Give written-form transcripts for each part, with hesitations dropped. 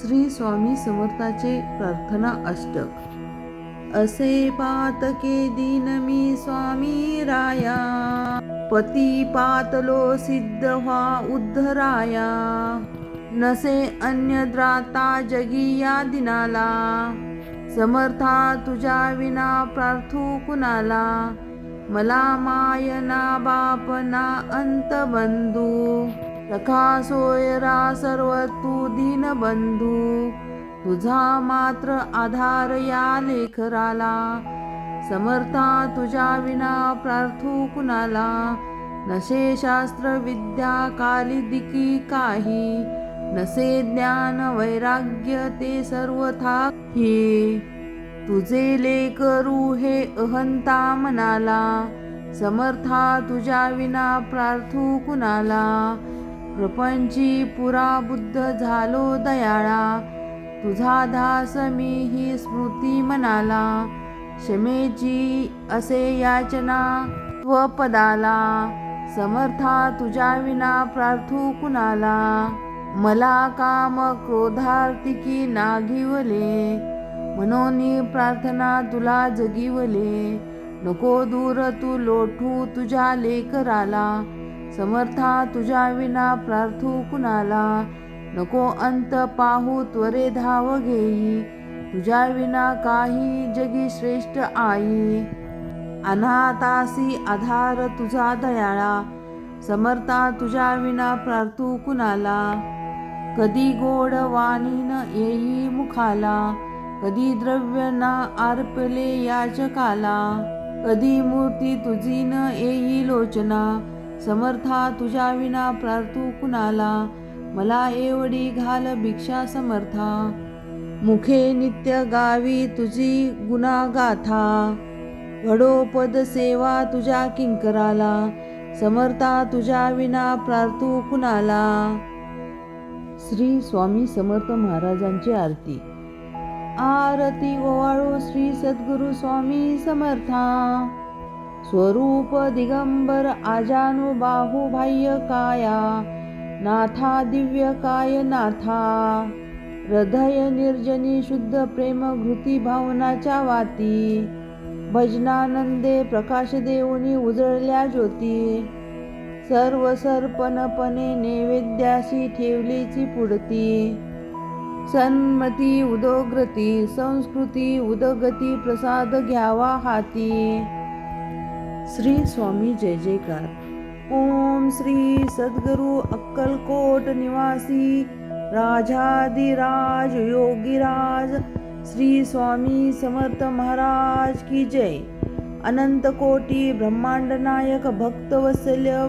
श्री स्वामी समर्थाचे प्रार्थना अष्टक। असे पातके दीन मी स्वामी राया, पती पातलो सिद्ध व्हा उद्धराया। नसे अन्य द्राता जगी या दिनाला, समर्था तुझ्या विना प्रार्थू कुणाला। मला माय ना बाप ना अंत बंधू, सखा सोयरा सर्व तू दीनबंधू। तुझा मात्र आधार या लेकराला, समर्था तुझ्या विना प्रार्थू कुणाला। नसे शास्त्र विद्या कालिदिकी काही, नसे ज्ञान वैराग्य ते सर्वथा ही। तुझे लेकरू हे अहंता मनाला, समर्था तुझ्या विना प्रार्थू कुणाला। प्रपंची पुरा बुद्ध झालो दयाळा, तुझा दास मी ही स्मृती मनाला। क्षमेची असे याचना स्वपदाला, समर्था तुझ्या विना प्रार्थू कुणाला। मला काम क्रोधार्तिकी नागिवले, मनोनी प्रार्थना तुला जगिवले। नको दूर तू लोटू तुझ्या लेकराला, समर्था तुझ्या विना प्रार्थू कुणाला। नको अंत पाहू त्वरे धाव घेई, तुझ्या विना काही जगी श्रेष्ठ आई। अनाथासी आधार तुझा दयाळा, समर्था तुझ्या विना प्रार्थू कुणाला। कधी गोड वाणी न येई मुखाला, कधी द्रव्य ना अर्पले याचकाला। कधी मूर्ती तुझी न येई लोचना, समर्था तुझ्या विना प्रार्थू कुणाला। मला एवढी घाल भिक्षा समर्था, मुखे नित्य गावी तुझी गुणागाथा। घडो पद सेवा तुझ्या किंकराला, समर्था तुझ्या विना प्रार्थू कुणाला। श्री स्वामी समर्थ महाराजांची आरती। आरती ओवाळो श्री सद्गुरु स्वामी समर्था। स्वरूप दिगंबर आजानु बाहु बाह्य काया, नाथा दिव्य काय नाथा। हृदय निर्जनी शुद्ध प्रेम घृती भावनाच्या वाती। भजनानंदे प्रकाश देऊनी उजळल्या ज्योती। सर्व सर्पणपणे नैवेद्याशी ठेवलीची पुढती। सन्मती उदोग्रती संस्कृती उदगती प्रसाद घ्यावा हाती। श्री स्वामी जय जयकार। ओम श्री सद्गुरु अक्कलकोट निवासी राजाधिराज योगीराज श्री स्वामी समर्थ महाराज की जय। अनंत कोटी ब्रह्मांड नायक भक्तवत्सल्य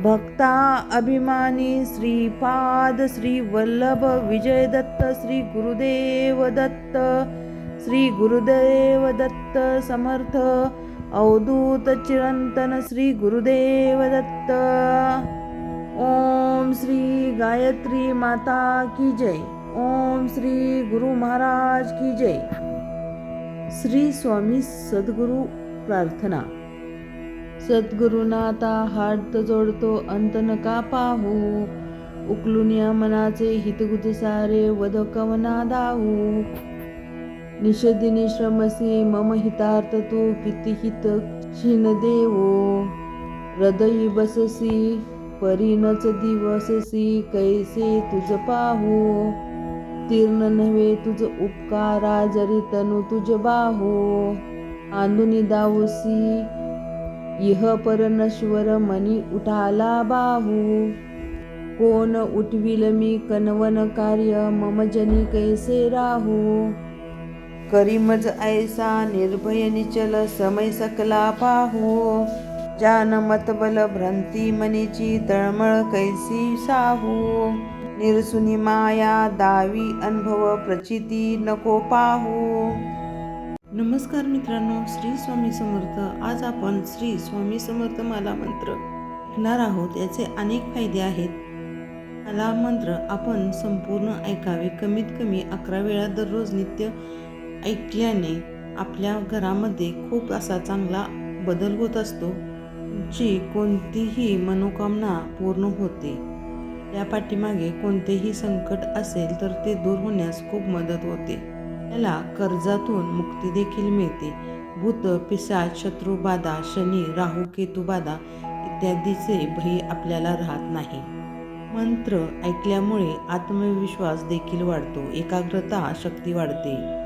भक्ता अभिमानी श्रीपाद श्री वल्लभ विजय दत्त श्री गुरुदेव दत्त, श्री गुरुदेव दत्त समर्थ अवधूत चिरंतन श्री गुरुदेव दत्त। ओम श्री गायत्री माता की जय। ओम श्री गुरु महाराज की जय। श्री स्वामी सद्गुरु प्रार्थना। सद्गुरुनाथा हात जोडतो अंत नका पाहू, उकलून या मनाचे हितगुज सारे वध कवना दाहू। निषदिनी श्रमसी मम हितार्थ तू किती हित क्षीण देवो। हृदयी बससी परीनच दिवससी कैसे तुझ पाहू। तीर्ण नव्हे तुझ उपकारा जरी तनु तुझ बाहू। आंदुनी दावसी इह पर नश्वर मनी उठाला बाहू। कोण उठविल मी कनवन कार्य मम जनी कैसे राहू। करीमज ऐसा निर्भय निचल समय सकला पाहू। जान मतबल भ्रांती मनीची तळमळ कैसी साहू। निरसुनी माया दावी अनुभव प्रचिती नको पाहू। नमस्कार मित्रांनो, श्री स्वामी समर्थ। आज आपण श्री स्वामी समर्थ माला मंत्र ऐकणार आहोत। याचे अनेक फायदे आहेत। माला मंत्र आपण संपूर्ण ऐकावे। कमीत कमी 11 वेळा दररोज नित्य ऐकल्याने आपल्या घरामध्ये खूप असा चांगला बदल होत असतो। तुमची कोणतीही मनोकामना पूर्ण होते। त्या पाठीमागे कोणतेही संकट असेल तर ते दूर होण्यास खूप मदत होते. त्याला कर्जातून मुक्ती देखील मिळते. भूत, पिशाच, शत्रू बाधा, शनी, राहू, केतू बाधा इत्यादीचे भय आपल्याला राहत नाही. मंत्र ऐकल्यामुळे आत्मविश्वास देखील वाढतो, एकाग्रता शक्ती वाढते.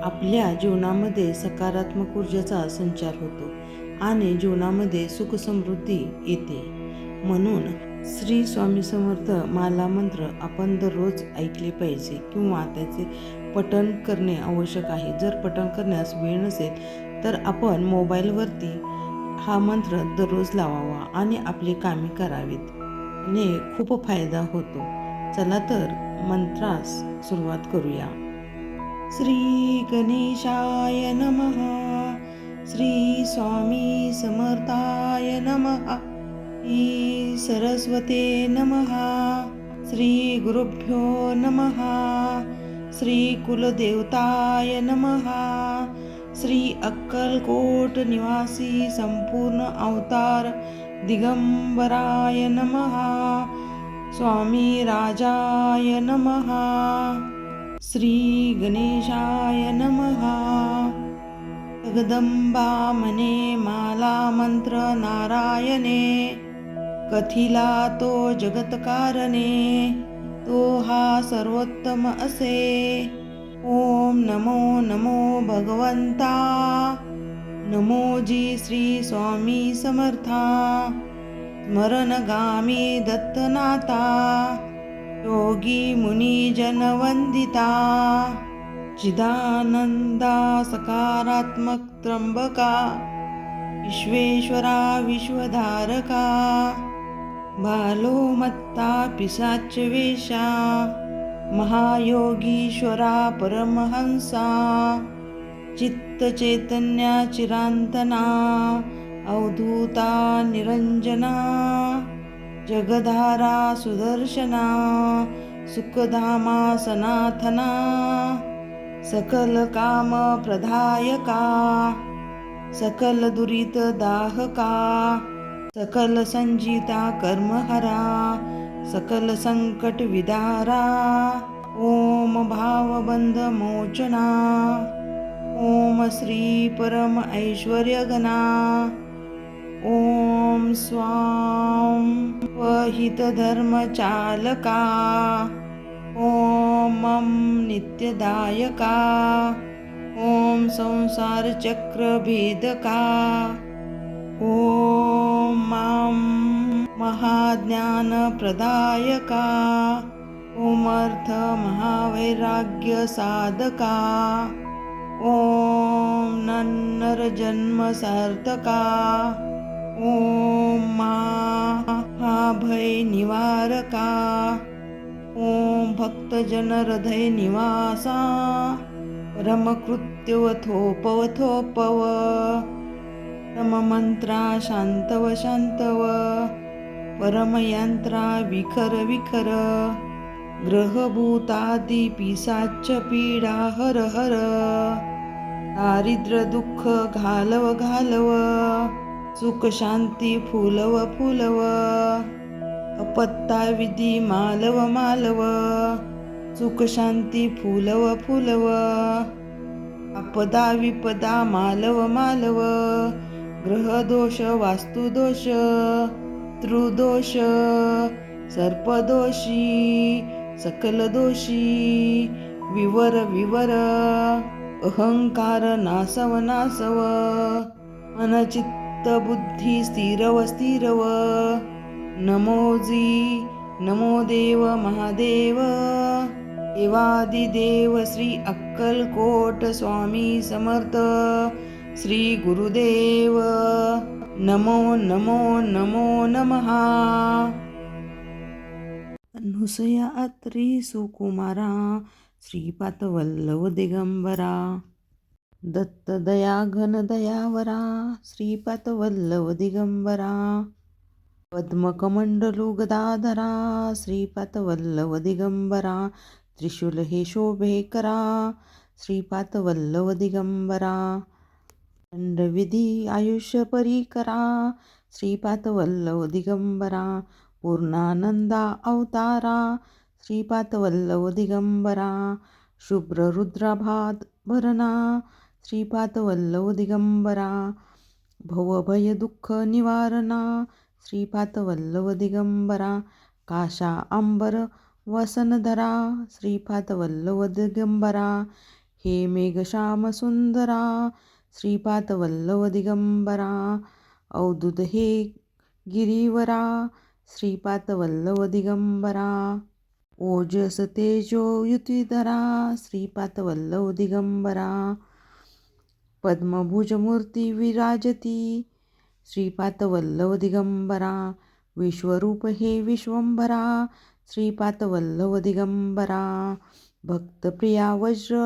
आपल्या जीवनामध्ये सकारात्मक ऊर्जेचा संचार होतो आणि जीवनामध्ये सुख समृद्धी येते. म्हणून श्री स्वामी समर्थ माला मंत्र आपण दररोज ऐकले पाहिजे किंवा त्याचे पठण करणे आवश्यक आहे. जर पठण करण्यास वेळ नसेल तर आपण मोबाईलवरती हा मंत्र दररोज लावावा आणि आपली कामे करावीत. याने खूप फायदा होतो. चला तर मंत्रास सुरुवात करूया. श्री गणेशाय नमः. श्री स्वामी समर्थाय नमः. श्री सरस्वते नमः. श्री गुरुभ्यो नमः. श्री कुलदेवताय नमः. श्री अक्कलकोट निवासी संपूर्ण अवतार दिगंबराय नमः. स्वामी राजाय नमः. श्री गणेशाय नमः. जगदंबा म्हणे माला मंत्र नारायणे, कथिला तो जगतकारणे, तो हा सर्वोत्तम असे. ओम नमो नमो भगवंता. नमोजी श्री स्वामी समर्था. स्मरणगामी दत्तनाथा, योगी मुनी जनवंदिता. चिदानंदा सकारात्मक त्र्यंबका, विश्वेश्वरा विश्वधारका. बालोमत्ता पिशाच वेशा, महायोगीश्वरा परमहंसा. चित्त चैतन्या चिरांतना, अवधूता निरंजना. जगधारा सुदर्शना, सुखधामा सनाथना. सकल काम प्रदायका, सकल दुरित दाहका. सकल संजिता कर्महरा, सकल संकट विदारा. ओम भावबंध मोचना. ओम श्री परम ऐश्वर्यगणा. ओम स्वाम वहित धर्मचालका. ओम मम नित्यदायका. ओम संसार चक्र भेदका. ओम मां महाज्ञान प्रदायका. ओम अर्थ महावैराग्य साधका. ओम नन्नर जन्म सार्थका. ओम महाभय निवारका. ओम भक्तजन हृदय निवासा. परमकृत्युवथोपवथोपव. परममंत्रा शांतव शांतव. परमयंत्रा विखर विखर. ग्रहभूतादि पिशाच पीडा हर हर. दारिद्र्य दुःख घालव घालव. सुख शांती फुलव फुलव. अपत्ता विधी मालव मालव. सुख शांती फुलव फुलव. आपदा विपदा मालव मालव. ग्रहदोष वास्तुदोष त्रुदोष सर्पदोषी सकल दोषी विवर विवर. अहंकार नासव नासव. मनचित्त बुद्धी स्थिरव स्थिरव. नमोजी नमो देव महादेव. देवादिदेव श्री अक्कलकोट स्वामी समर्थ श्री गुरुदेव. नमो नमो नमो नमः. अनुसया अत्री सुकुमारा, श्रीपादवल्लभ दिगंबरा. दत्त दया घन दयावरा, श्रीपादवल्लभ दिगंबरा. पद्मकमंडलू गदाधरा, श्रीपादवल्लभ दिगंबरा. त्रिशूल हे शोभे करा, श्रीपादवल्लभ दिगंबरा. दंडविधी आयुष्य परी करा, श्रीपादवल्लभ दिगंबरा. पूर्णानंदा अवतारा श्रीपादवल्लभ दिगंबरा शुभ्ररुद्राभात भरणा श्रीपादवल्लभ दिगंबरा भवभय दुःख निवारणा श्रीपादवल्लभ दिगंबरा काशा अंबर वसनधरा श्रीपादवल्लभ दिगंबरा हे मेघश्याम सुंदरा श्रीपादवल्लभ दिगंबरा अवधूत हे गिरीवरा श्रीपादवल्लभ दिगंबरा ओजस तेजो युतिधरा श्रीपादवल्लभ दिगंबरा पद्मभुज मूर्ती विराजती श्रीपादवल्लभ दिगंबरा विश्वरूप हे विश्वंभरा श्रीपादवल्लभ दिगंबरा भक्तप्रिया वज्र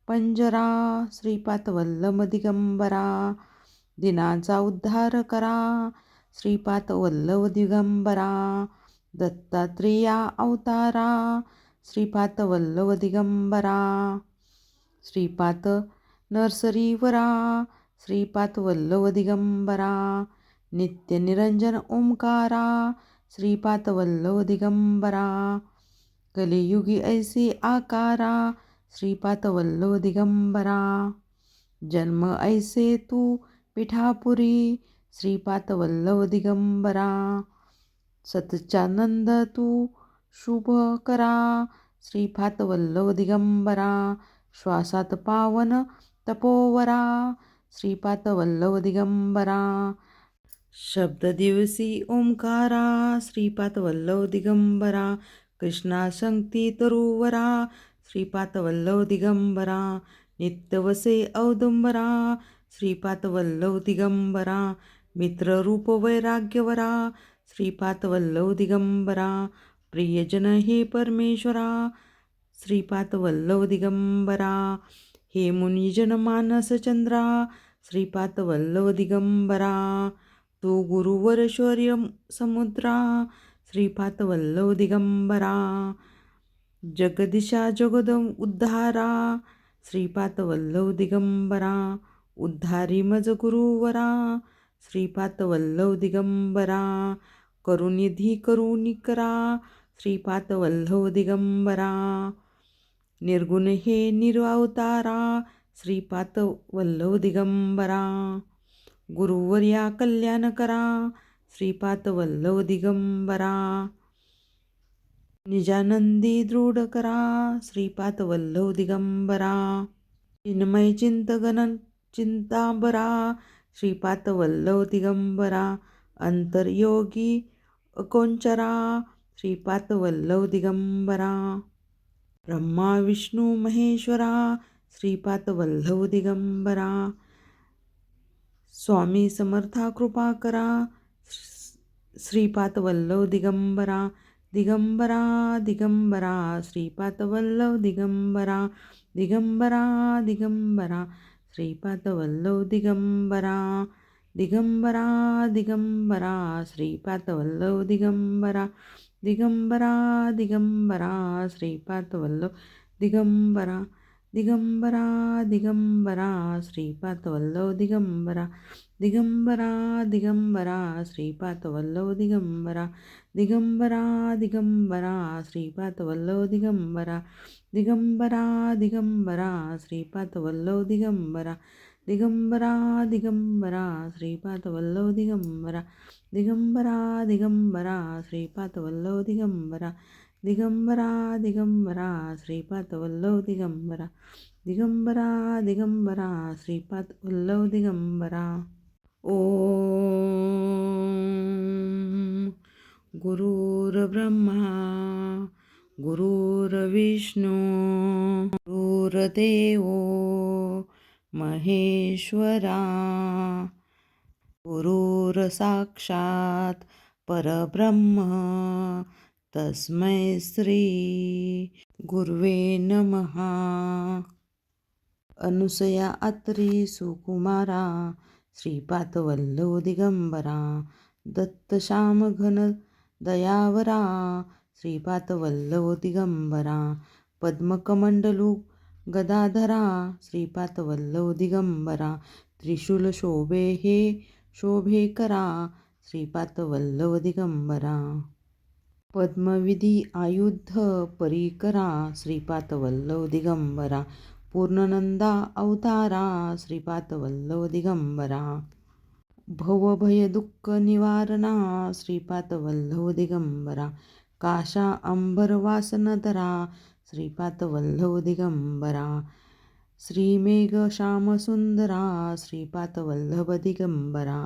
पंजरा श्रीपादवल्लभ दिगंबरा दिनाचा उद्धार करा श्रीपादवल्लभ दिगंबरा दत्तात्रेया अवतारा श्रीपादवल्लभ दिगंबरा श्रीपाद नरसरीवरा श्रीपादवल्लभ दिगंबरा नित्य निरंजन ओंकारा श्रीपादवल्लभ दिगंबरा कलियुगी ऐसे आकारा श्रीपादवल्लभ दिगंबरा जन्म ऐसे तू पिठापुरी श्रीपादवल्लभ दिगंबरा सतचानंद तू शुभ करा श्रीपादवल्लभ दिगंबरा श्वासात पावन तपोवरा श्रीपादवल्लभ दिगंबरा शब्द दिवसी ओंकारा श्रीपादवल्लभ दिगंबरा कृष्णा शक्ती तरुवरा श्रीपादवल्लभ दिगंबरा नित्यवसे औदुंबरा श्रीपादवल्लभ दिगंबरा मित्ररूप वैराग्यवरा श्रीपादवल्लभ दिगंबरा प्रियजन हे परमेश्वरा श्रीपादवल्लभ दिगंबरा हे मुनिजन मानसचंद्रा श्रीपादवल्लभ दिगंबरा तू गुरुवर शौर्य समुद्रा श्रीपादवल्लभ दिगंबरा जगदिशा जगद उद्धारा श्रीपादवल्लभ दिगंबरा उद्धारी मज गुरुवरा श्रीपादवल्लभ दिगंबरा करुनिधी करुणिकरा श्रीपादवल्लभ दिगंबरा निर्गुण हे निरवतारा श्रीपादवल्लभ दिगंबरा गुरुवर्या कल्याण करा श्रीपादवल्लभ दिगंबरा निजानंदी दृढ करा श्रीपादवल्लभ दिगंबरा चिन्मय चिंतगण चिंतांबरा श्रीपादवल्लभ दिगंबरा अंतर्योगी अकोंचरा श्रीपादवल्लभ दिगंबरा ब्रह्मा विष्णू महेश्वरा श्रीपादवल्लभ दिगंबरा स्वामी समर्था कृपा करा श्रीपादवल्लभ दिगंबरा दिगंबरा दिगंबरा श्रीपादवल्लभ दिगंबरा दिगंबरा दिगंबरा श्रीपादवल्लभ दिगंबरा दिगंबरा दिगंबरा श्रीपादवल्लभ दिगंबरा दिगंबरा दिगंबरा श्रीपादवल्लभ दिगंबरा दिगंबरा दिगंबरा श्रीपादवल्लभ दिगंबरा दिगंबरा दिगंबरा श्रीपादवल्लभ दिगंबरा दिगंबरा दिगंबरा श्रीपादवल्लभ दिगंबरा दिगंबरा दिगंबरा श्रीपादवल्लभ दिगंबरा दिगंबरा दिगंबरा श्रीपादवल्लभ दिगंबरा दिगंबरा दिगंबरा श्रीपादवल्लभ दिगंबरा दिगंबरा दिगंबरा श्रीपादवल्लभ दिगंबरा दिगंबरा दिगंबरा श्रीपादवल्लभ दिगंबरा ओम गुरुर्ब्रह्मा गुरुर्विष्णू गुरुर्देवो महेश्वरा गुरुर्साक्षात् परब्रह्म तस्मै श्री गुरुवे नमः अनुसया अत्री सुकुमारा श्रीपादवल्लभ दिगंबरा दत्तश्याम घन दयावरा श्रीपादवल्लभ दिगंबरा पद्मकमंडलू गदाधरा श्रीपादवल्लभ दिगंबरा त्रिशूल शोभे हे शोभे करा श्रीपादवल्लभ दिगंबरा पद्मविधी आयुध परिकरा श्रीपाद वल्लभ दिगंबरा पूर्णनंदा अवतारा श्रीपाद वल्लभ दिगंबरा भवभय दुःख निवारणा श्रीपाद वल्लभ दिगंबरा काशा अंबर वासनधरा श्रीपाद वल्लभ दिगंबरा श्रीमेघ श्यामसुंदरा श्रीपाद वल्लभ दिगंबरा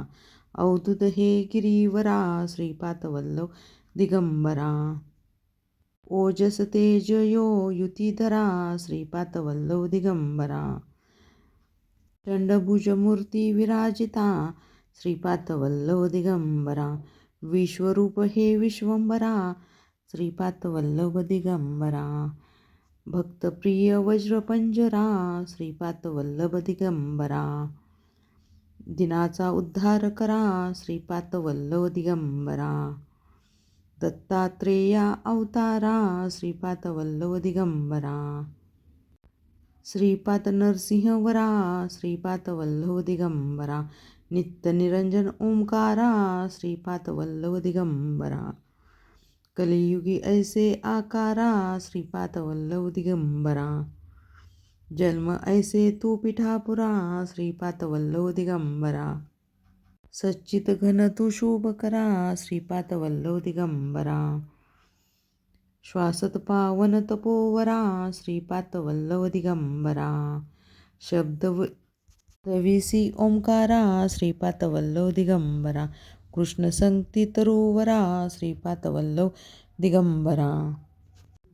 अवधूत हे गिरीवरा श्रीपाद वल्लभ दिगंबरा ओजस तेज यो युतीधरा श्रीपाद वल्लभ दिगंबरा चंडभुज मूर्ती विराजिता श्रीपाद वल्लभ दिगंबरा विश्वरूप हे विश्वंभरा श्रीपाद वल्लभ दिगंबरा भक्तप्रिय वज्रपंजरा श्रीपाद वल्लभ दिगंबरा दिनाचा उद्धार करा श्रीपाद वल्लभ दिगंबरा दत्तात्रेया अवतारा श्रीपाद वल्लभ दिगंबरा श्रीपाद नरसिंहवरा श्रीपाद वल्लभ दिगंबरा नित्य निरंजन ओंकारा श्रीपाद वल्लभ दिगंबरा कलियुगी ऐसे आकारा श्रीपाद वल्लभ दिगंबरा जन्म ऐसे तू पिठापुरा श्रीपाद वल्लभ दिगंबरा सच्चित घन तू शुभ करा श्रीपाद वल्लभ दिगंबरा श्वासत पावन तपोवरा श्रीपाद वल्लभ दिगंबरा शब्द तविसी ओंकारा श्रीपाद वल्लभ दिगंबरा कृष्ण संगती तरुवरा श्रीपाद वल्लभ दिगंबरा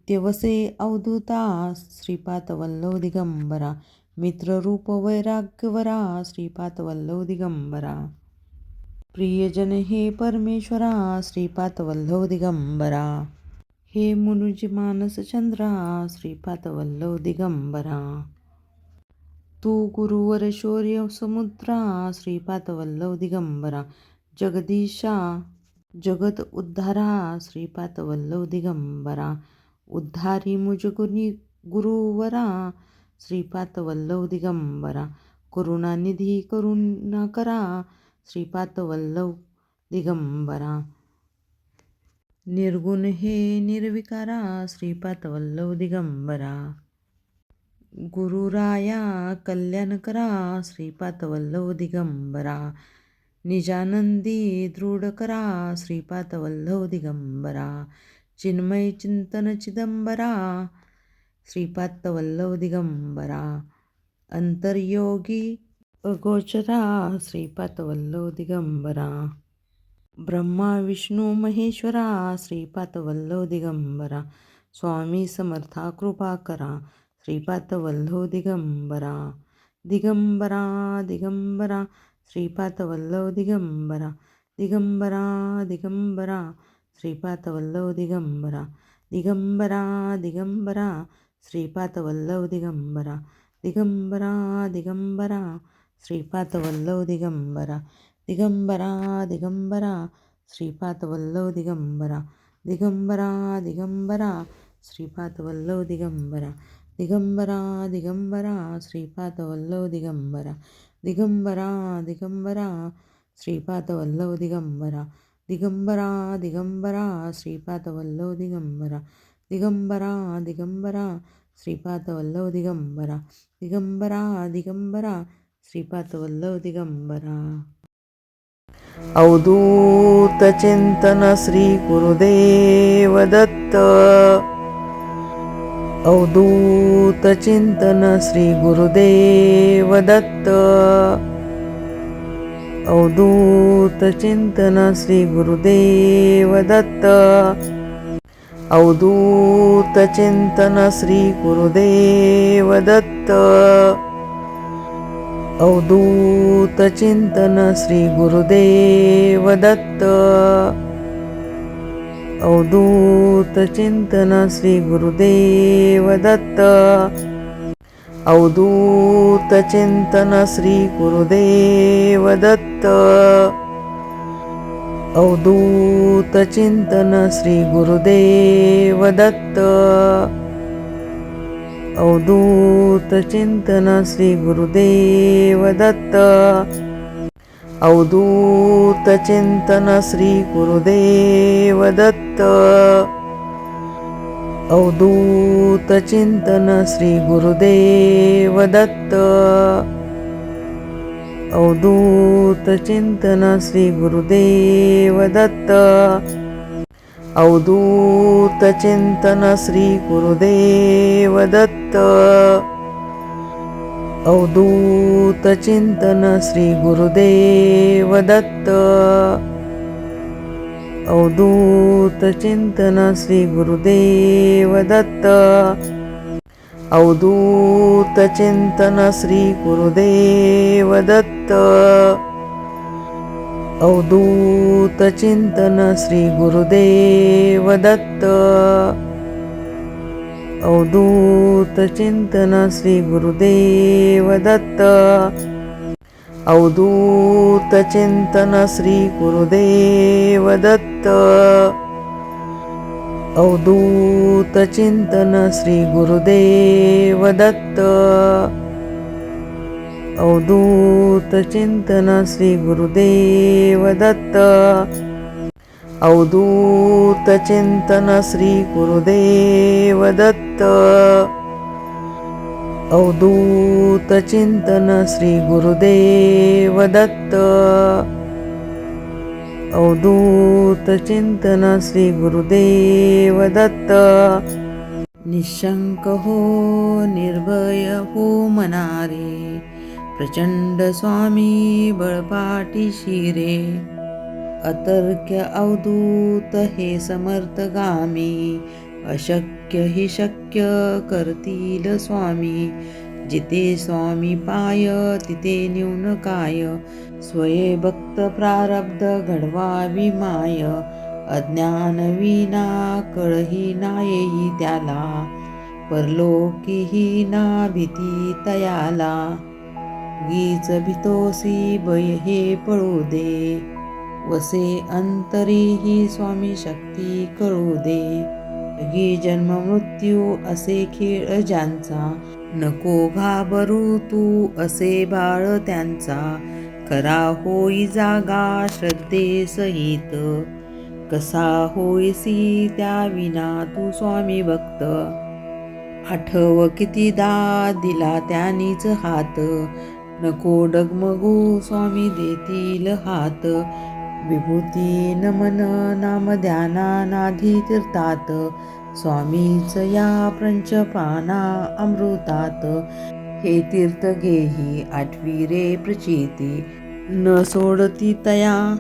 नित्यवसे अवधूता श्रीपाद वल्लभ दिगंबरा मित्ररूप वैराग्यवरा श्रीपाद वल्लभ दिगंबरा प्रियजन हे परमेश्वरा श्रीपाद वल्लभ दिगंबरा हे मुनुज मानस चंद्रा श्रीपाद वल्लभ दिगंबरा तू गुरुवर शौर्य समुद्रा श्रीपाद वल्लभ दिगंबरा जगदीशा जगत उद्धारा श्रीपाद वल्लभ दिगंबरा उद्धारी मुझ गुरुवरा श्रीपाद वल्लभ दिगंबरा करुणानिधी करुणा करा श्रीपाद वल्लभ दिगंबरा निर्गुण हे निर्विकारा श्रीपाद वल्लभ दिगंबरा गुरुराया कल्याण करा श्रीपाद वल्लभ दिगंबरा निजानंदी दृढ करा श्रीपाद वल्लभ दिगंबरा चिन्मय चिंतन चिदंबरा श्रीपाद वल्लभ दिगंबरा अंतर्योगी अगोचरा श्रीपाद वल्लभ दिगंबरा ब्रह्मा विष्णू महेश्वरा श्रीपाद वल्लभ दिगंबरा स्वामी समर्था कृपा करा श्रीपाद वल्लभ दिगंबरा दिगंबरा दिगंबरा श्रीपाद वल्लभ दिगंबरा दिगंबरा दिगंबरा श्रीपाद वल्लभ दिगंबरा दिगंबरा दिगंबरा श्रीपाद वल्लभ दिगंबरा दिगंबरा दिगंबरा श्रीपाद वल्लभ दिगंबरा दिगंबरा दिगंबरा श्रीपाद वल्लभ दिगंबरा दिगंबरा दिगंबरा श्रीपाद वल्लभ दिगंबरा दिगंबरा दिगंबरा श्रीपाद वल्लभ दिगंबरा दिगंबरा दिगंबरा श्रीपाद वल्लभ दिगंबरा दिगंबरा दिगंबरा श्रीपाद वल्लभ दिगंबरा दिगंबरा दिगंबरा श्रीपाद वल्लभ दिगंबरा दिगंबरा दिगंबरा श्रीपाद वल्लभ दिगंबरा अवधूत चिंतन श्री गुरुदेव दत्त अवधूत चिंतन श्री गुरुदेव दत्त अवधूत चिंतन श्री गुरुदेव दत्त अवधूत चिंतन श्री गुरुदेव दत्त अवधूत चिंतन श्री गुरुदेव दत्त अवधूत चिंतन श्री गुरुदेव दत्त अवधूत चिंतन श्री गुरुदेव दत्त अवधूत चिंतन श्री गुरुदेव दत्त अवधूत चिंतन श्री गुरुदेव दत्त अवधूत चिंतन श्री गुरुदेव दत्त अवधूत चिंतन श्री गुरुदेव दत्त. अवधूत चिंतन श्री गुरुदेव दत्त. अवधूत चिंतन श्री गुरुदेव दत्त. अवधूत चिंतन श्री गुरुदेव दत्त. अवधूत चिंतन श्री गुरुदेव दत्त. अवधूत चिंतन श्री गुरुदेव दत्त. अवधूत चिंतन श्री गुरुदेव दत्त. अवधूत चिंतन श्री गुरुदेव दत्त. अवधूत चिंतन श्री गुरुदेव दत्त. अवधूत चिंतन श्री गुरुदेव दत्त. अवधूत चिंतन श्री गुरुदेव दत्त. अवधूत चिंतन श्री गुरुदेव दत्त. अवधूत चिंतन श्री गुरुदेव दत्त. अवधूत चिंतन श्री गुरुदेव दत्त. निशंक हो निर्भय हो मनारे, प्रचंड स्वामी बळपाठीशी रे. अतर्क्य अवधूत हे समर्थगामी, अशक्य हि शक्य करतील स्वामी. जिथे स्वामी पाय तिथे न्यून काय, स्वये भक्त प्रारब्ध घडवावी माय. अज्ञान विना कळही ना येई त्याला, परलोकीही ना भीती तयाला. गीच भितोसी भय हे पळू दे, वसे अंतरी ही स्वामी शक्ती कळू दे. जगी जन्म मृत्यू असे खेळ ज्यांचा, नको घाबरू तू असे बाळ त्यांचा. खरा होई जागा श्रद्धे सहित, कसा होईसी त्या विना तू स्वामी भक्त. आठव कितीदा दिला त्यानीच हात, नको डगमगू स्वामी देतील हात. विभूती नमन नाम ध्याना नाधी तीर्थात, स्वामीच या पंचप्राणा अमृतात. हे तीर्थ घेही आठवी रे प्रचिती, न सोडती तया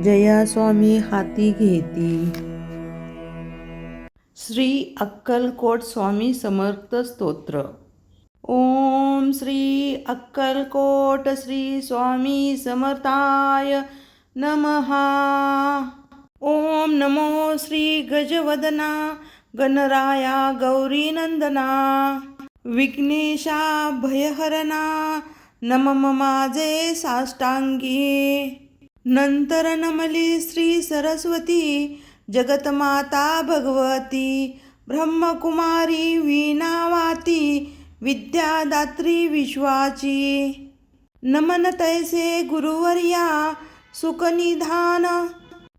जया स्वामी हाती घेती. श्री अक्कलकोट स्वामी समर्थ स्तोत्र. ओम श्री अक्कलकोट श्री स्वामी समर्थाय नमः. ओम नमो श्री गजवदना गणराया गौरीनंदना, विघ्नेशा भयहरणा नमः माझे साष्टांगी. नंतर नमली श्री सरस्वती जगतमाता भगवती, ब्रह्मकुमारी वीणावाती विद्यादात्री विश्वाची. नमन तैसे गुरुवर्या सुखनिधान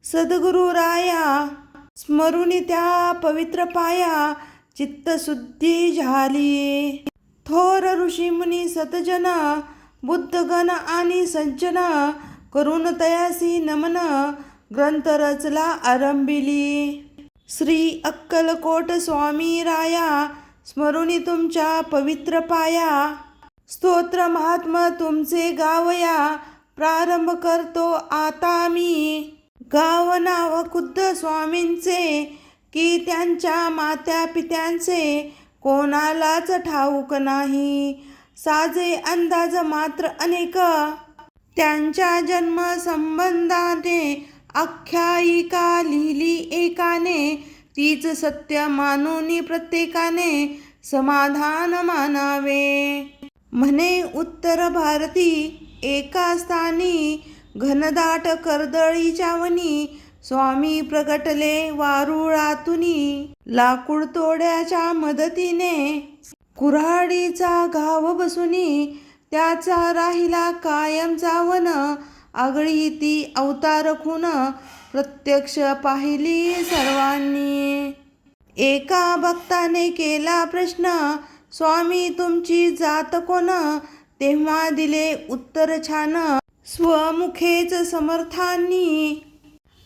सद्गुरुराया, स्मरुनी त्या पवित्र पाया चित्तशुद्धी झाली. थोर ऋषी मुनी सतजन बुद्धगण आणि सज्जन, करून तयासी नमन ग्रंथ रचला आरंभिली. श्री अक्कलकोट स्वामी राया, स्मरुनी तुमच्या पवित्र पाया. स्तोत्र महात्म तुमचे गावया, प्रारंभ करतो आता मी. गाव नाव खुद्द स्वामींचे, की त्यांच्या मात्या पित्यांचे कोणालाच ठाऊक नाही. साजे अंदाज मात्र अनेक, त्यांच्या जन्म संबंधाने आख्यायिका लिहिली एकाने. तीच सत्य मानून प्रत्येकाने समाधान मानावे. म्हणे उत्तर भारती एका स्थानी, घनदाट कर्दळीच्या वनी. स्वामी प्रगटले वारुळातुनी, लाकूड तोड्याच्या मदतीने. कुऱ्हाडीचा घाव बसुनी, त्याचा राहिला कायमचा वन. आगळी ती अवतार खून, प्रत्यक्ष पाहिली सर्वांनी. एका भक्ताने केला प्रश्न, स्वामी तुमची जात कोण? तेव्हा दिले उत्तर छान, स्वमुखेच समर्थांनी.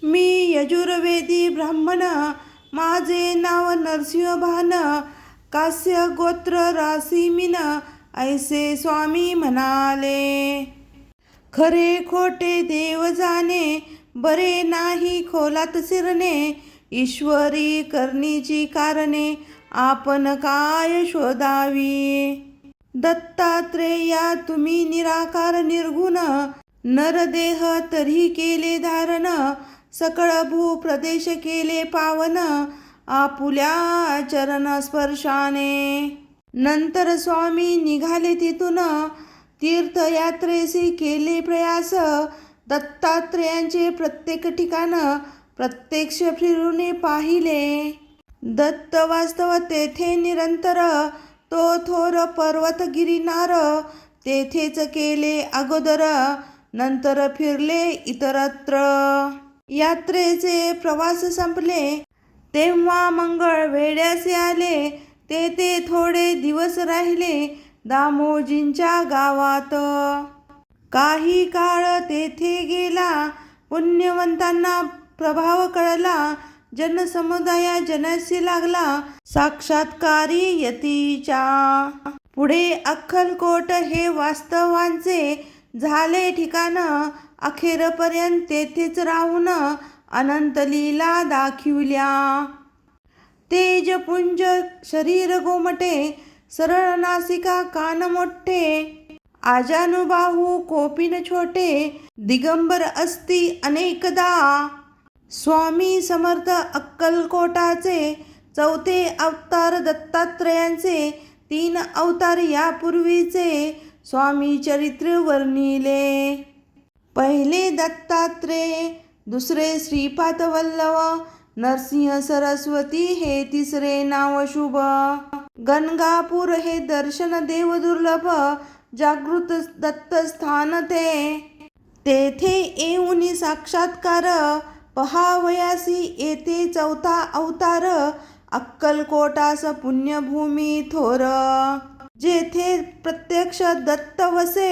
मी यजुर्वेदी ब्राह्मण, माझे नाव नरसिंह भान. कास्य गोत्र रासी मीन, ऐसे स्वामी म्हणाले. खरे खोटे देव जाणे, बरे नाही खोलात शिरणे. ईश्वरी करणीची कारणे, आपण काय शोधावी. दत्तात्रेया तुम्ही निराकार निर्गुण, नरदेह तरी केले धारण. सकळ भूप्रदेश केले पावन, आपुल्या चरण स्पर्शाने. नंतर स्वामी निघाले तिथून, तीर्थयात्रेसी केले प्रयास. दत्तात्रेयांचे प्रत्येक ठिकाण प्रत्यक्ष फिरून पाहिले. दत्त वास्तव तेथे निरंतर, तो थोर पर्वत गिरिनार. तेथेच केले अगोदर, नंतर फिरले इतरत्र. यात्रेचे प्रवास संपले, तेव्हा मंगळ वेड्यासे आले. तेथे थोडे दिवस राहिले दामोजींच्या गावात. काही काळ तेथे गेला, पुण्यवंतांना प्रभाव कळला. जनसमुदाया जनसी लागला, साक्षात्कारी यतीच्या. पुढे अक्कलकोट हे वास्तवांचे झाले ठिकाण. अखेरपर्यंत तेथेच राहून अनंत लीला दाखविल्या. तेजपुंज शरीर गोमटे, सरळ नासिका कान मोठे. आजानुबाहू कोपिन छोटे, दिगंबर असती अनेकदा. स्वामी समर्थ अक्कलकोटाचे चौथे अवतार दत्तात्रेयांचे. 3 अवतार यापूर्वीचे स्वामी चरित्र वर्णिले. पहिले दत्तात्रेय, दुसरे श्रीपाद वल्लभ, नरसिंह सरस्वती हे तिसरे नाव शुभ. गणगापूर हे दर्शन देव दुर्लभ, जागृत दत्तस्थान ते. तेथे येऊन साक्षात्कार, पहावयासी येथे चौथा अवतार. अक्कलकोटास पुण्यभूमी थोर, जेथे प्रत्यक्ष दत्त वसे.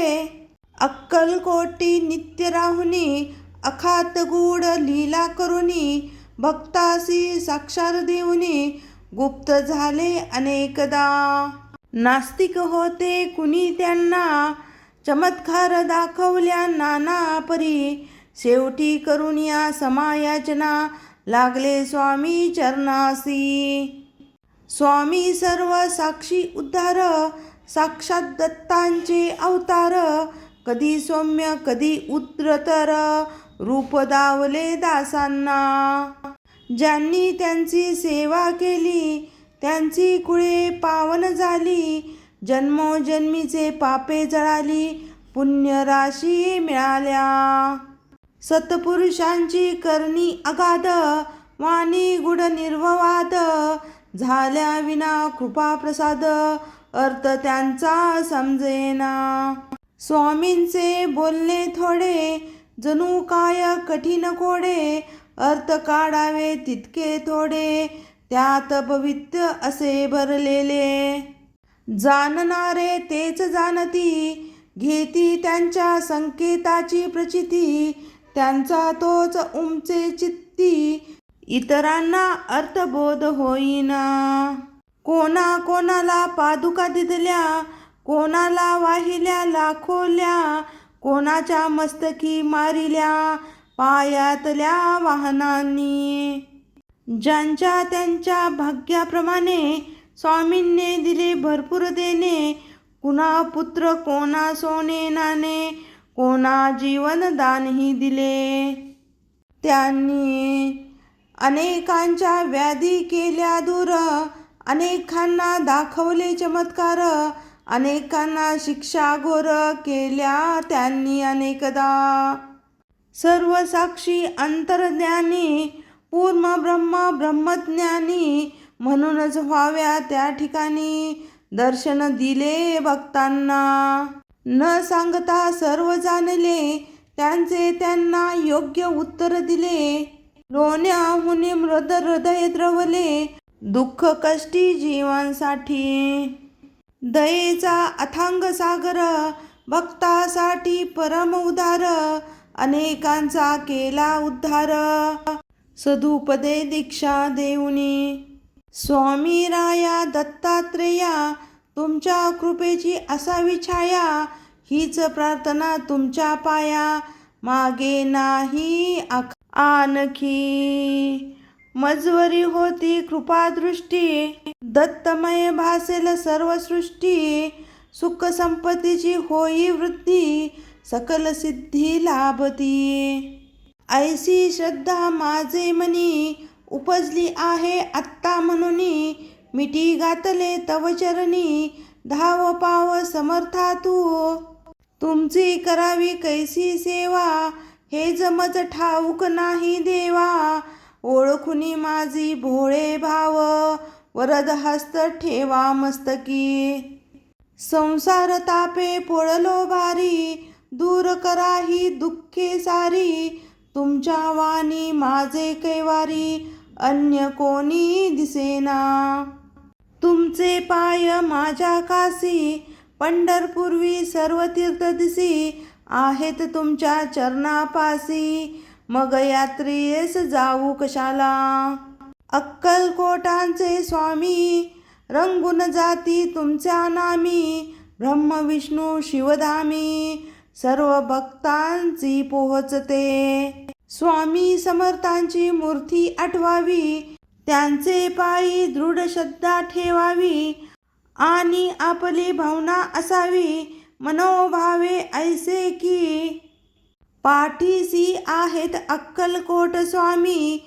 अक्कलकोटी नित्य राहुनी, अखात गूढ लीला करुनी. भक्तासी साक्षात देऊनी, गुप्त झाले अनेकदा. नास्तिक होते कुणी त्यांना, चमत्कार दाखवल्या नाना परी. शेवटी करून या समायाचना, लागले स्वामी चरणासी. स्वामी सर्व साक्षी उद्धार, साक्षात दत्तांचे अवतार. कधी सौम्य कधी उद्रतर, रूप दावले दासांना. ज्यांनी त्यांची सेवा केली, त्यांची कुळे पावन झाली. जन्मोजन्मीचे पापे जळाली, पुण्यराशी मिळाल्या. सत्पुरुषांची करणी अगाध, वाणी गुढ निर्ववाद. झाल्या विना कृपा प्रसाद, अर्थ त्यांचा समजेना. स्वामींचे बोलणे थोडे, जणू काय कठीण कोडे. अर्थ काढावे तितके थोडे, त्यात भवित्य असे भरलेले. जाणणारे तेच जाणती, घेती त्यांच्या संकेताची प्रचिती. त्यांचा तोच उमचे चित्ती, इतरांना अर्थबोध होईना. कोणाला पादुका दिदल्या, कोणाला वाहिल्या लाखोल्या. कोणाच्या मस्तकी मारिल्या, पायातल्या वाहनांनी. ज्यांच्या त्यांच्या भाग्याप्रमाणे, स्वामींनी दिले भरपूर देणे. कुणा पुत्र, कोणा सोने नाणे, कोणा जीवन दानही दिले. त्यांनी अनेकांच्या व्याधी केल्या दूर. अनेकांना दाखवले चमत्कार, अनेकांना शिक्षा घोर केल्या त्यांनी अनेकदा. सर्व साक्षी अंतर्ज्ञानी, पूर्ण ब्रह्म ब्रह्मज्ञानी. म्हणूनच व्हाव्या त्या ठिकाणी, दर्शन दिले भक्तांना. न सांगता सर्व जाणले, त्यांचे त्यांना योग्य उत्तर दिले. लोण्याहुनी मृद हृदय द्रवले, दुःख कष्टी जीवांसाठी दयेचा अथांग सागर, भक्तासाठी परम उदार, अनेकांचा केला उद्धार. सदुपदे दीक्षा देऊनी स्वामी राया दत्तात्रेया, तुमच्या कृपेची असावी छाया, हीच प्रार्थना तुमच्या पाया, मागे नाही आणखी. मजवरी होती कृपादृष्टी, दत्तमय भासेल सर्व सृष्टी, सुख संपत्तीची होई वृद्धी, सकल सिद्धी लाभती. ऐसी श्रद्धा माझे मनी, उपजली आहे आत्ता म्हणूनी, मिठी घातले तव चरणी, धाव पाव समर्था तू. तुमची करावी कैसी सेवा, हे जमत ठाऊक नाही देवा, ओळखुनी माझी भोळे भाव, वरद हस्त ठेवा मस्तकी. संसार तापे पोळलो भारी, दूर करा ही दुःखे सारी, तुमच्या वाणी माझे कैवारी, अन्य कोणी दिसेना. तुमचे पाय माझ्या कासी, पंढरपूर्वी सर्व तीर्थ दिसी, आहेत तुमच्या चरणापासी, मग यात्रेस जाऊ कशाला. अक्कलकोटांचे स्वामी, रंगून जाती तुमच्या नामी, ब्रह्म विष्णू शिवधामी, सर्व भक्तांची पोहोचते. स्वामी समर्थांची मूर्ती आठवावी, त्यांचे पायी दृढ श्रद्धा ठेवावी, आणि आपली भावना असावी, मनोभावे ऐसे की. पाठीसी आहेत अक्कलकोट स्वामी,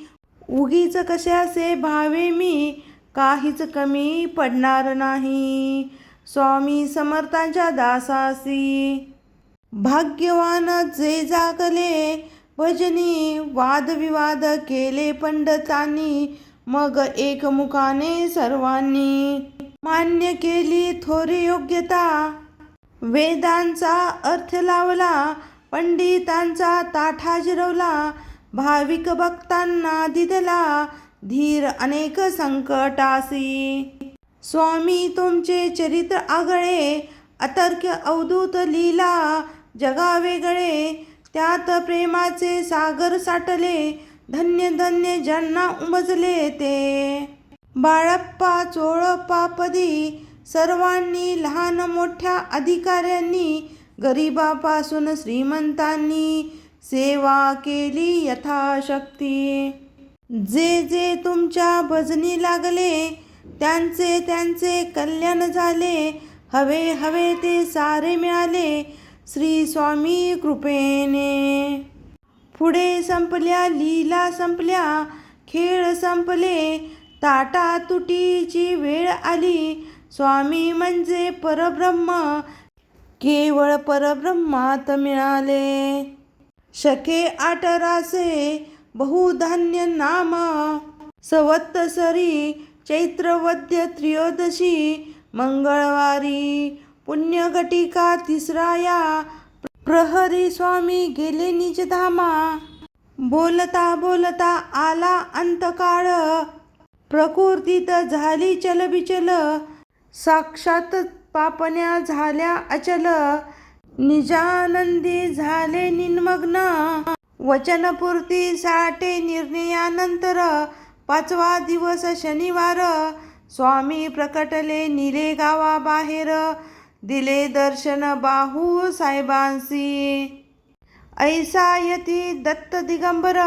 उगीच कशाचे भावे मी, काहीच कमी पडणार नाही स्वामी समर्थांच्या दासासी. भाग्यवान जे जागले भजनी, वादविवाद केले पंडितांनी, मग एकमुखाने सर्वांनी, मान्य केली थोरी योग्यता, वेदांचा अर्थ लावला, पंडितांचा ताठा जिरवला, भाविक भक्तांना दिदला, धीर अनेक संकटासी. स्वामी तुमचे चरित्र आगळे, अतर्क्य अवधूत लीला, जगा वेगळे, त्यात प्रेमाचे सागर साठले, धन्य धन्य ज्यांना उमजले ते. बाळप्पा चोळप्पा पदी, सर्वांनी लहान मोठ्या अधिकाऱ्यांनी, गरिबापासून श्रीमंतांनी, सेवा केली यथाशक्ती. जे जे तुमच्या भजनी लागले, त्यांचे त्यांचे कल्याण झाले, हवे हवे ते सारे मिळाले श्री स्वामी कृपेने. पुढे संपल्या लीला संपल्या, खेळ संपले, ताटा तुटीची वेळ आली, स्वामी म्हणजे परब्रह्म, केवळ परब्रह्मात मिळाले. शके 8 रासे बहुधान्य नाम, संवत्सरी चैत्रवद्य त्रयोदशी, मंगळवारी पुण्यघटिका 3 या, प्रहरी स्वामी गेले निजधामा. बोलता बोलता आला अंतकाळ, प्रकृतीत झाली चलबिचल, साक्षात पापण्या झाल्या अचल, निजानंदी झाले निमग्न. वचनपूर्ती साठे निर्णयानंतर, 5वा दिवस शनिवार, स्वामी प्रकटले निले गावाबाहेर, दिले दर्शन बाहू साहेबांसी. ऐसा यती दत्त दिगंबर,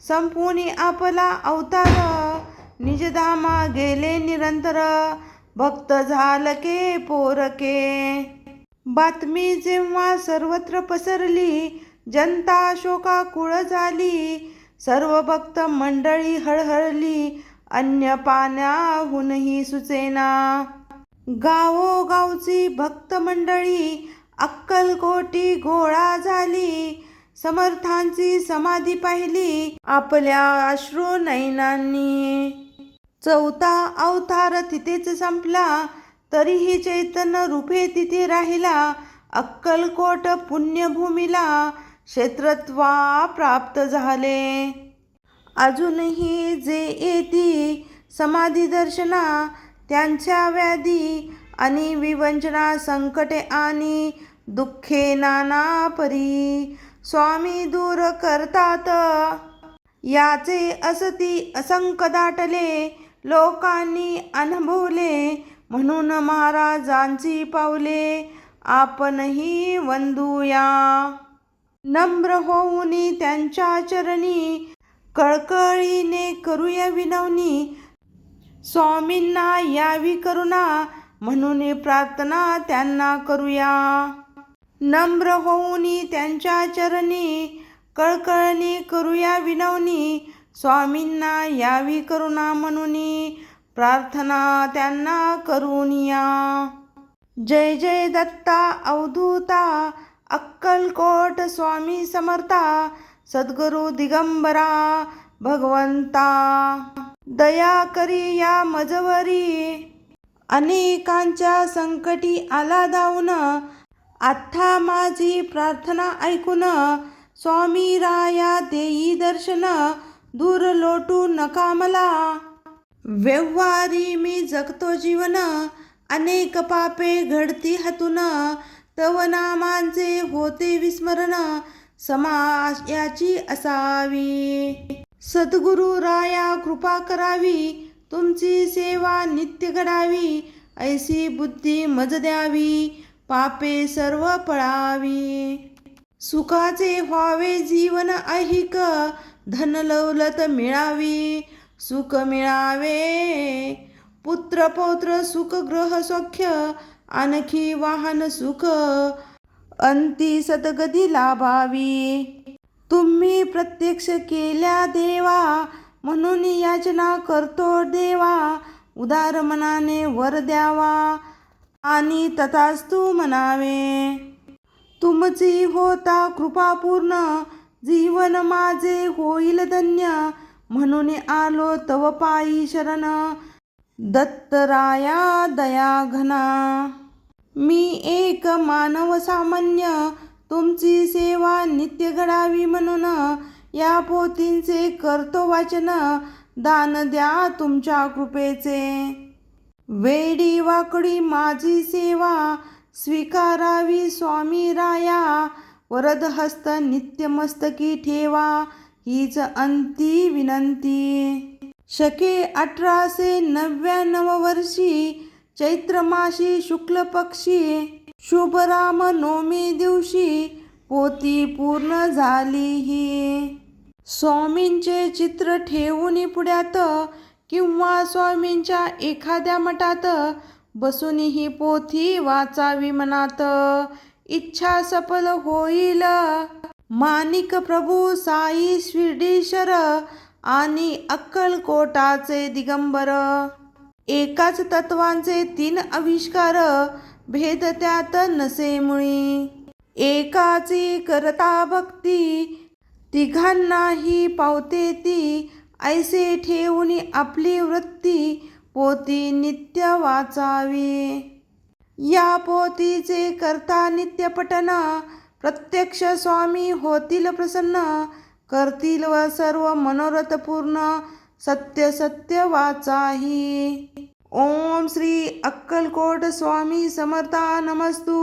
संपुनी आपला अवतार, निजधामा गेले निरंतर, भक्त झालके पोरके. बातमी जेव्हा सर्वत्र पसरली, जनता शोकाकुळ झाली, सर्व भक्त मंडळी हळहळली, अन्य पाण्याहूनही सुचेना. गावोगावची भक्त मंडळी अक्कलकोटी गोळा झाली, समर्थांची समाधी पाहिली आपल्या अश्रू नयनांनी. 4था अवतार तिथेच संपला, तरीही चैतन्य रूपे तिथे राहिला, अक्कलकोट पुण्यभूमीला क्षेत्रत्वा प्राप्त झाले. अजूनही जे येती समाधी दर्शना त्यांच्या व्याधी आणि विवंचना संकटे आणि दुःखे नाना परी स्वामी दूर करतात. याचे असती असंक दाटले लोकांनी अनुभवले म्हणून महाराजांची पावले आपणही वंदूया. नम्र होऊन त्यांच्या चरणी कळकळीने करूया विनवणी स्वामींना यावी करुणा म्हणून प्रार्थना त्यांना करूया. नम्र होऊन त्यांच्या चरणी कळकळीने करूया विनवणी स्वामींना यावी करुणा म्हणून प्रार्थना त्यांना करूनिया. जय जय दत्ता अवधूता अक्कलकोट स्वामी समर्था सद्गुरु दिगंबरा भगवंता. दया करी या मजवरी अनेकांच्या संकटी आला धावून आत्था माझी प्रार्थना ऐकून स्वामी राया देई दर्शन दूर लोटू नका मला. व्यवहारी मी जगतो जीवन अनेक पापे घडती हातून तव नामांचे होते विस्मरण समायाची असावी. सद्गुरु राया कृपा करावी तुमची सेवा नित्य घडावी ऐसी बुद्धी मज द्यावी पापे सर्व पळावी. सुखाचे व्हावे जीवन ऐहिक धन लौलत मिळावी सुख मिळावे पुत्र पौत्र सुख ग्रह सौख्य आणखी वाहन सुख अंती सद्गती लाभावी. तुम्ही प्रत्यक्ष केल्या देवा म्हणून याचना करतो देवा उदार मनाने वर द्यावा आणि तथास्तु म्हणावे. तुमची होता कृपा पूर्ण जीवन माझे होईल धन्य म्हणून आलो तव पायी शरण दत्तराया दया घना. मी एक मानव सामान्य तुमची सेवा नित्य घडावी म्हणून या पोथींचे करतो वाचन दान द्या तुमच्या कृपेचे. वेडी वाकडी माझी सेवा स्वीकारावी स्वामी राया वरद हस्त नित्य मस्तकी ठेवा हीच अंती विनंती. शके 1899 वर्षी चैत्र मासी शुक्ल पक्षी शुभ राम नवमी दिवशी पोथी पूर्ण झाली ही. स्वामींचे चित्र ठेवून पुढ्यात किंवा स्वामींच्या एखाद्या मठात बसून ही पोथी वाचावी मनात इच्छा सफल होईल. माणिक प्रभू साई शिर्डीश्वर आणि अक्कलकोटाचे दिगंबर एकाच तत्वांचे 3 आविष्कार भेद त्यात नसे मुळी. एकाची करता भक्ती तिघांनाही पावते ती ऐसे ठेवून आपली वृत्ती पोथी नित्य वाचावी. या पोथीचे करता नित्य पठन प्रत्यक्ष स्वामी होतील प्रसन्न करतील व सर्व मनोरथ पूर्ण सत्य सत्य वाचाही. ओम श्री अक्कलकोट स्वामी समर्था नमस्तु.